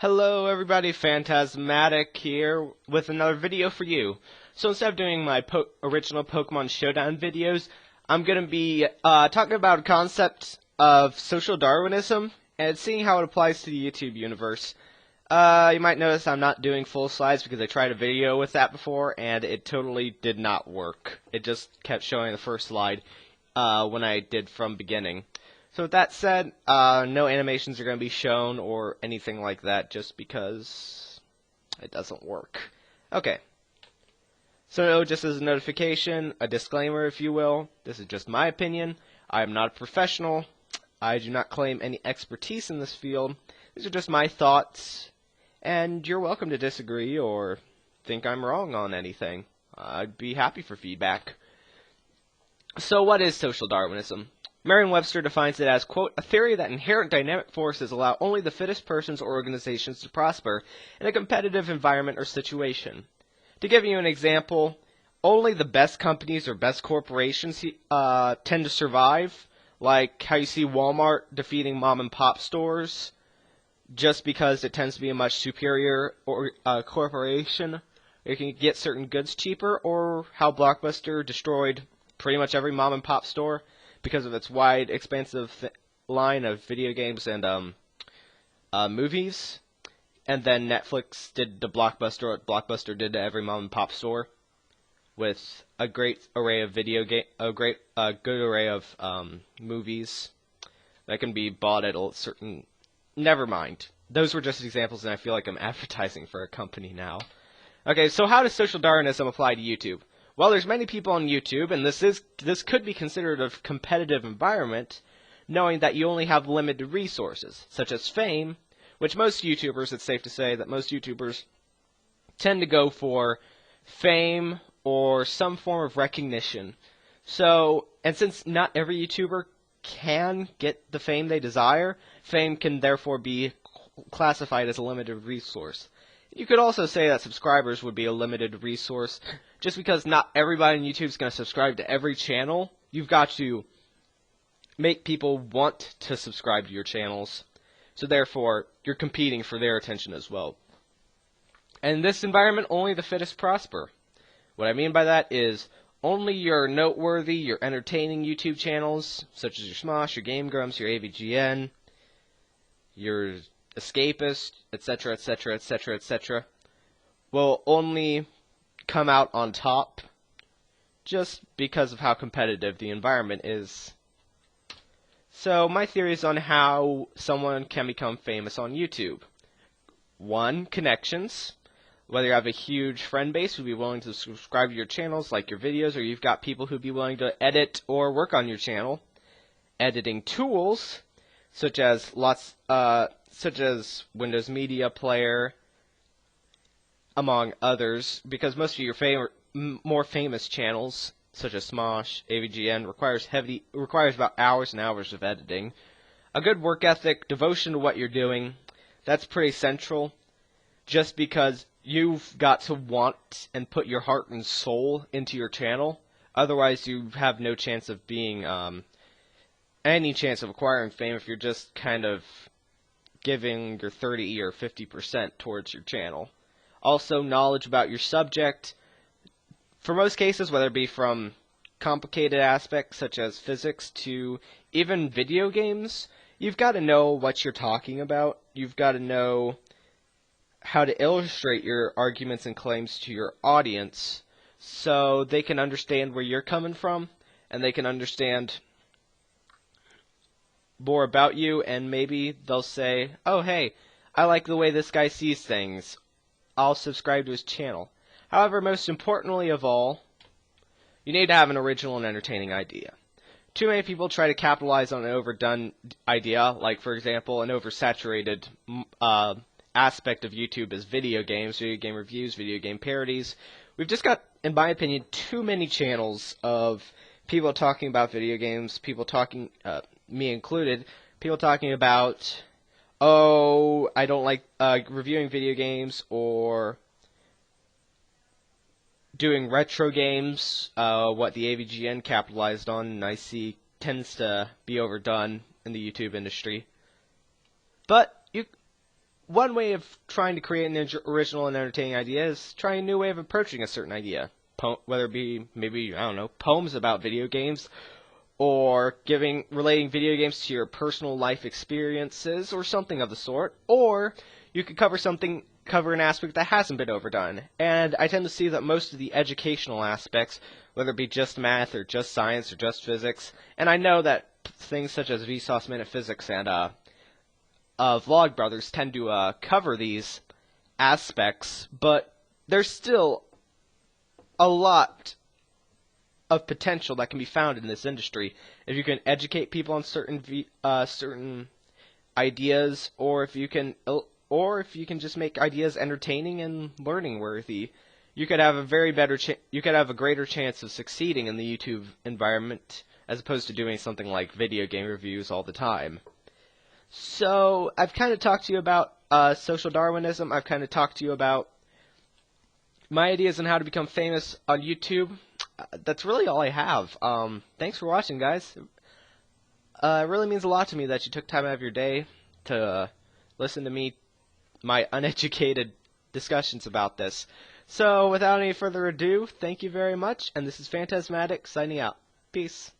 Hello everybody, Phantasmatic here with another video for you. So instead of doing my original Pokemon Showdown videos, I'm going to be talking about a concept of social Darwinism and seeing how it applies to the YouTube universe. You might notice I'm not doing full slides because I tried a video with that before and it totally did not work. It just kept showing the first slide when I did from beginning. So with that said, no animations are going to be shown or anything like that just because it doesn't work. Okay. So just as a notification, a disclaimer if you will, this is just my opinion. I am not a professional. I do not claim any expertise in this field. These are just my thoughts, and you're welcome to disagree or think I'm wrong on anything. I'd be happy for feedback. So what is social Darwinism? Merriam-Webster defines it as, quote, a theory that inherent dynamic forces allow only the fittest persons or organizations to prosper in a competitive environment or situation. To give you an example, only the best companies or best corporations tend to survive, like how you see Walmart defeating mom-and-pop stores, just because it tends to be a much superior corporation. You can get certain goods cheaper, or how Blockbuster destroyed pretty much every mom-and-pop store because of its wide, expansive line of video games and movies. And then Netflix did to Blockbuster what Blockbuster did to every mom-and-pop store, with a great array of good array of movies that can be bought at a certain. Never mind. Those were just examples, and I feel like I'm advertising for a company now. Okay, so how does social Darwinism apply to YouTube? Well, there's many people on YouTube, and this could be considered a competitive environment, knowing that you only have limited resources, such as fame, which most YouTubers, it's safe to say that most YouTubers tend to go for fame or some form of recognition. So, and since not every YouTuber can get the fame they desire, fame can therefore be classified as a limited resource. You could also say that subscribers would be a limited resource, just because not everybody on YouTube is going to subscribe to every channel. You've got to make people want to subscribe to your channels, so therefore you're competing for their attention as well. And in this environment, only the fittest prosper. What I mean by that is only your noteworthy, your entertaining YouTube channels, such as your Smosh, your Game Grumps, your AVGN, your Escapist, etc., etc., etc., etc., will only come out on top just because of how competitive the environment is. So my theory is on how someone can become famous on YouTube. 1. Connections. Whether you have a huge friend base who'd be willing to subscribe to your channels, like your videos, or you've got people who'd be willing to edit or work on your channel. Editing tools, such as Windows Media Player, among others, because most of your more famous channels, such as Smosh, AVGN, requires about hours and hours of editing. A good work ethic, devotion to what you're doing, that's pretty central, just because you've got to want and put your heart and soul into your channel. Otherwise, you have no chance of being any chance of acquiring fame if you're just kind of giving your 30 or 50% towards your channel. Also, knowledge about your subject. For most cases, whether it be from complicated aspects such as physics to even video games, you've got to know what you're talking about. You've got to know how to illustrate your arguments and claims to your audience so they can understand where you're coming from and they can understand more about you, and maybe they'll say, oh hey, I like the way this guy sees things, I'll subscribe to his channel. However, most importantly of all, you need to have an original and entertaining idea. Too many people try to capitalize on an overdone idea, like for example an oversaturated aspect of YouTube is video games, video game reviews, video game parodies. We've just got, in my opinion, too many channels of people talking about video games, people talking, me included, people talking about, oh, I don't like reviewing video games, or doing retro games, what the AVGN capitalized on, and I see tends to be overdone in the YouTube industry. But one way of trying to create an original and entertaining idea is trying a new way of approaching a certain idea. Whether it be maybe, I don't know, poems about video games, or relating video games to your personal life experiences, or something of the sort. Or you could cover an aspect that hasn't been overdone. And I tend to see that most of the educational aspects, whether it be just math or just science or just physics, and I know that things such as Vsauce Minute Physics and Vlogbrothers tend to cover these aspects, but there's still a lot of potential that can be found in this industry if you can educate people on certain ideas, or if you can just make ideas entertaining and learning worthy. You could have a greater chance of succeeding in the YouTube environment as opposed to doing something like video game reviews all the time. So I've kind of talked to you about social Darwinism. I've kind of talked to you about my ideas on how to become famous on YouTube. That's really all I have. Thanks for watching, guys. It really means a lot to me that you took time out of your day to listen to my uneducated discussions about this. So without any further ado, thank you very much, and this is Phantasmatic signing out. Peace.